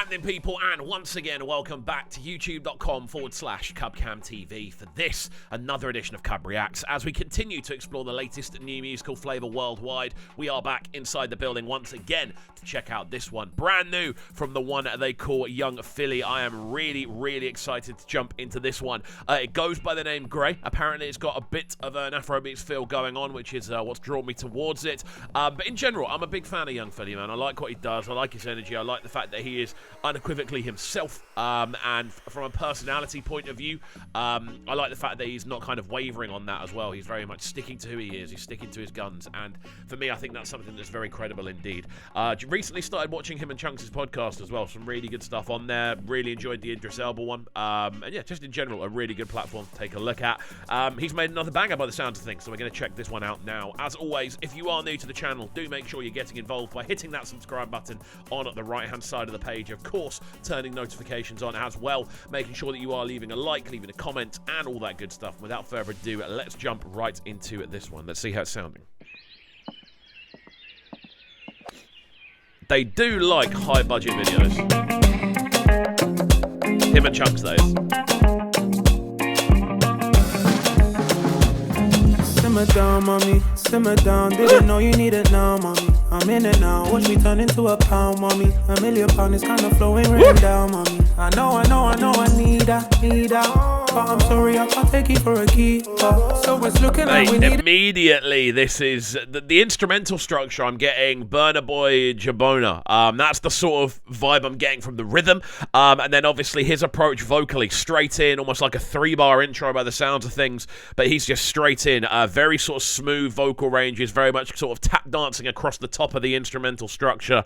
Outstanding people, and once again, welcome back to youtube.com/CubCamTV for this, another edition of Cub Reacts. As we continue to explore the latest new musical flavour worldwide, we are back inside the building once again to check out this one. Brand new from the one they call Young Philly. I am really excited to jump into this one. It goes by the name Grey. Apparently, it's got a bit of an Afrobeats feel going on, which is what's drawn me towards it. But in general, I'm a big fan of Young Philly, man. I like what he does. I like his energy. I like the fact that he is unequivocally himself, and from a personality point of view, I like the fact that he's not kind of wavering on that as well. He's very much sticking to who he is. He's sticking to his guns, and for me, I think that's something that's very credible indeed. Recently started watching him and Chunks' podcast as well. Some really good stuff on there. Really enjoyed the Idris Elba one, and yeah, just in general, a really good platform to take a look at. He's made another banger by the sounds of things, so we're going to check this one out now. As always, if you are new to the channel, do make sure you're getting involved by hitting that subscribe button on at the right-hand side of the page. Of course, turning notifications on as well, making sure that you are leaving a like, leaving a comment, and all that good stuff. Without further ado, let's jump right into this one. Let's see how it's sounding. They do like high-budget videos. Him and Chunks, that is. Simmer down, mommy, simmer down. Didn't know you need it now, mommy. I'm in it now. Watch me turn into a pound, mommy. £1 million is kind of flowing right down, mommy. I know, I need that. But I'm sorry, I can't take it for a key. So it's looking like we need immediately, this is the instrumental structure. I'm getting Burna Boy Jabona. That's the sort of vibe I'm getting from the rhythm. And then obviously his approach vocally, straight in, almost like a 3-bar intro by the sounds of things. But he's just straight in. Very sort of smooth vocal ranges, very much sort of tap dancing across the top of the instrumental structure.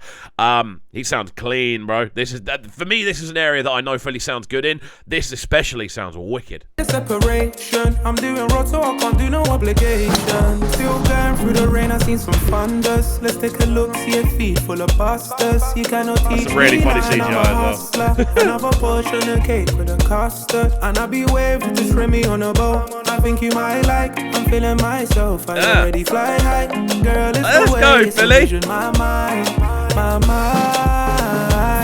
He sounds clean, bro. This is for me. This is an area that I know Philly sounds good in. This especially sounds wicked. Separation. I'm doing road, so I can't do no obligation. Still going through the rain. I seen some thunders. Let's take a look. See a feet full of busters. You cannot teach me. Really funny CGI as well. Another portion of cake with a custard, and I be waving to trim me on a boat. I think you might like. I'm feeling myself. I already fly high. Girl, it's let's the way go, Philly. My mind.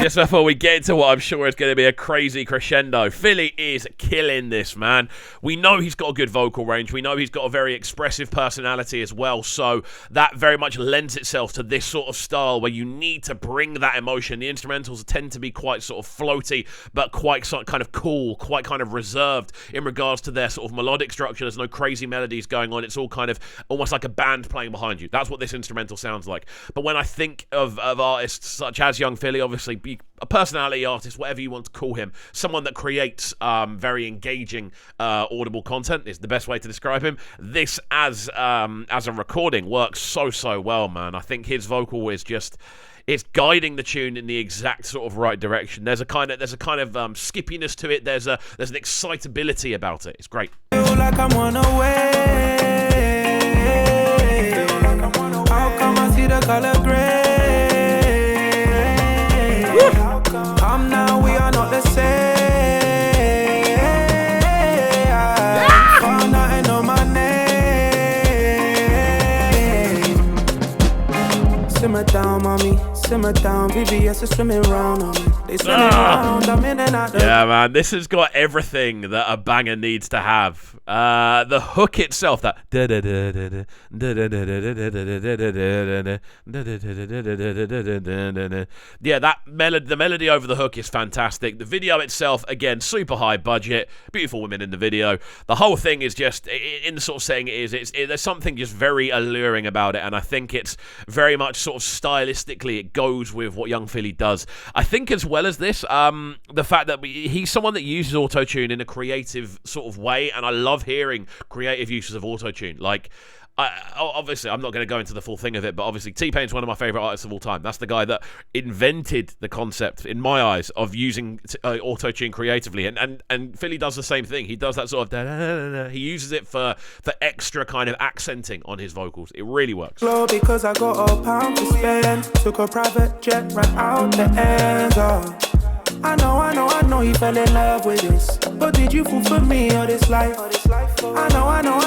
Just before we get into what I'm sure is going to be a crazy crescendo, Philly is killing this, man. We know he's got a good vocal range. We know he's got a very expressive personality as well. So that very much lends itself to this sort of style where you need to bring that emotion. The instrumentals tend to be quite sort of floaty, but quite kind of cool, quite kind of reserved in regards to their sort of melodic structure. There's no crazy melodies going on. It's all kind of almost like a band playing behind you. That's what this instrumental sounds like. But when I think of artists such as Young Philly, obviously a personality artist, whatever you want to call him, someone that creates very engaging audible content is the best way to describe him. This as a recording works so well, man. I think his vocal is just, it's guiding the tune in the exact sort of right direction. There's a kind of skippiness to it. There's an excitability about it. It's great. Feel like I'm on a way. How come I see the color gray? Come now, we are not the same. Found nothing on my name. Simmer down, mommy. Simmer down, VVS is swimming round on me. They swimming round, I'm in and out. Yeah, man, this has got everything that a banger needs to have. The hook itself, that yeah, that the melody over the hook is fantastic. The video itself, again, super high budget, beautiful women in the video. The whole thing is just, in the sort of setting it is, there's something just very alluring about it, and I think it's very much sort of stylistically, it goes with what Young Philly does. I think as well as this, the fact that he's someone that uses auto-tune in a creative sort of way, and I love hearing creative uses of auto-tune. Like, obviously, I'm not going to go into the full thing of it, but obviously T-Pain's one of my favourite artists of all time. That's the guy that invented the concept, in my eyes, of using auto-tune creatively. And Philly does the same thing. He does that sort of he uses it for extra kind of accenting on his vocals. It really works. Because I got a pound to spend. Took a private jet right out the end. I know you fell in love with this, but did you fall for me or this life? I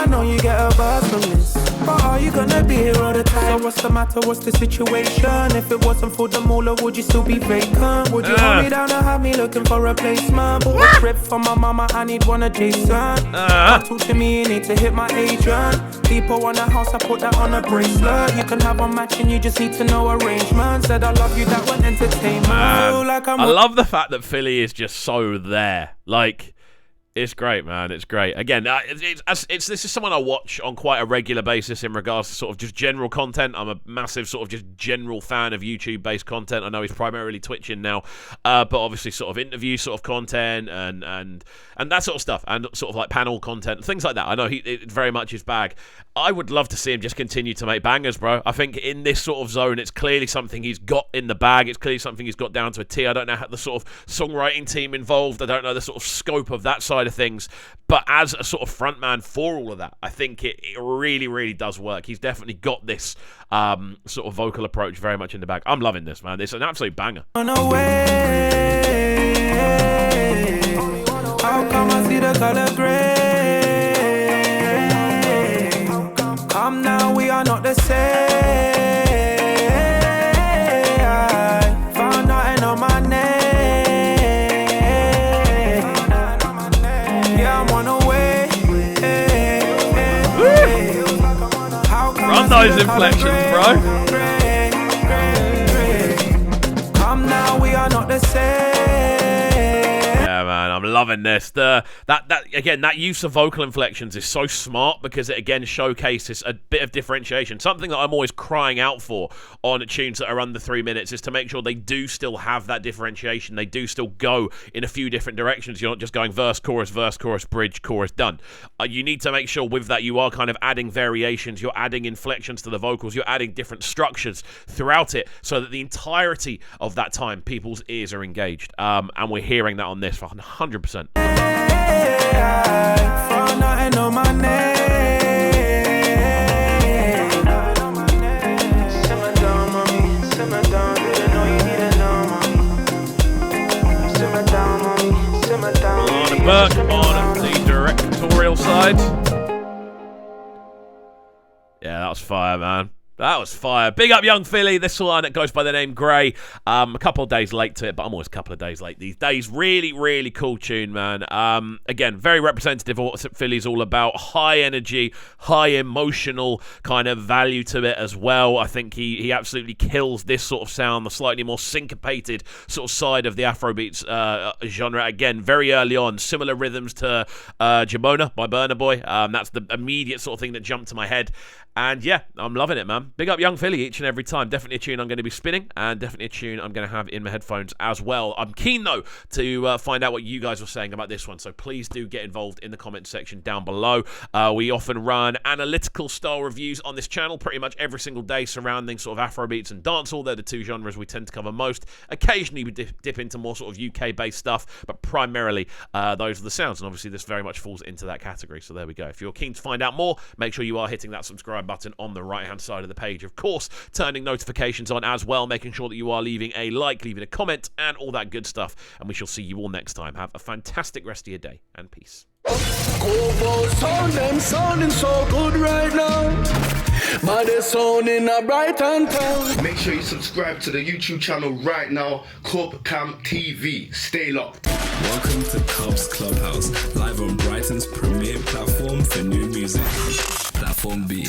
know you get a buzz from this, but are you gonna be here all the time? what's the matter, what's the situation? If it wasn't for the moolah, would you still be vacant? Would you hold me down and have me looking for a replacement? Bought a crib for my mama, I need one adjacent. Talk to me, you need to hit my agent. People want a house, I put that on a bracelet. You can have one matching, you just need to know arrangement. Said I love you, that one entertainment. Like I love the fact that Philly is just so there. Like, it's great, man. It's great. Again, this is someone I watch on quite a regular basis in regards to sort of just general content. I'm a massive sort of just general fan of YouTube-based content. I know he's primarily Twitching now, but obviously sort of interview sort of content and that sort of stuff, and sort of like panel content, things like that. I know it very much his bag. I would love to see him just continue to make bangers, bro. I think in this sort of zone, it's clearly something he's got in the bag. It's clearly something he's got down to a T. I don't know how the sort of songwriting team involved. I don't know the sort of scope of that side of things. But as a sort of frontman for all of that, I think it really, really does work. He's definitely got this sort of vocal approach very much in the bag. I'm loving this, man. It's an absolute banger. How come I see the color gray? Come now, we are not the same. I found out I know my name. Yeah, I'm on the way. Run those inflections, bro. Come now, we are not the same. Yeah, man, I'm loving this. That use of vocal inflections is so smart because it again showcases a bit of differentiation. Something that I'm always crying out for on tunes that are under 3 minutes is to make sure they do still have that differentiation. They do still go in a few different directions. You're not just going verse, chorus, bridge, chorus, done. You need to make sure with that you are kind of adding variations. You're adding inflections to the vocals. You're adding different structures throughout it so that the entirety of that time people's ears are engaged. And we're hearing that on this for 100%. Burke on the directorial side. Yeah, that was fire, man. That was fire. Big up Young Philly. This one, it goes by the name Grey. A couple of days late to it, but I'm always a couple of days late these days. Really, really cool tune, man. Again, very representative of what Philly's all about. High energy, high emotional kind of value to it as well. I think he absolutely kills this sort of sound, the slightly more syncopated sort of side of the Afrobeats genre. Again, very early on, similar rhythms to Jamona by Burna Boy. That's the immediate sort of thing that jumped to my head. And yeah, I'm loving it, man. Big up Young Philly each and every time. Definitely a tune I'm going to be spinning, and definitely a tune I'm going to have in my headphones as well. I'm keen, though, to find out what you guys were saying about this one, so please do get involved in the comment section down below. We often run analytical style reviews on this channel pretty much every single day surrounding sort of Afrobeats and dancehall. They're the two genres we tend to cover most. Occasionally we dip into more sort of UK-based stuff, but primarily those are the sounds, and obviously this very much falls into that category, so there we go. If you're keen to find out more, make sure you are hitting that subscribe button on the right hand side of the page. Of course, turning notifications on as well, making sure that you are leaving a like, leaving a comment, and all that good stuff. And we shall see you all next time. Have a fantastic rest of your day, and peace. Sounding so good right now. But they're sounding a Brighton town. Make sure you subscribe to the YouTube channel right now, Cam TV. Stay locked. Welcome to Cubs Clubhouse, live on Brighton's premier platform for new music. Platform B.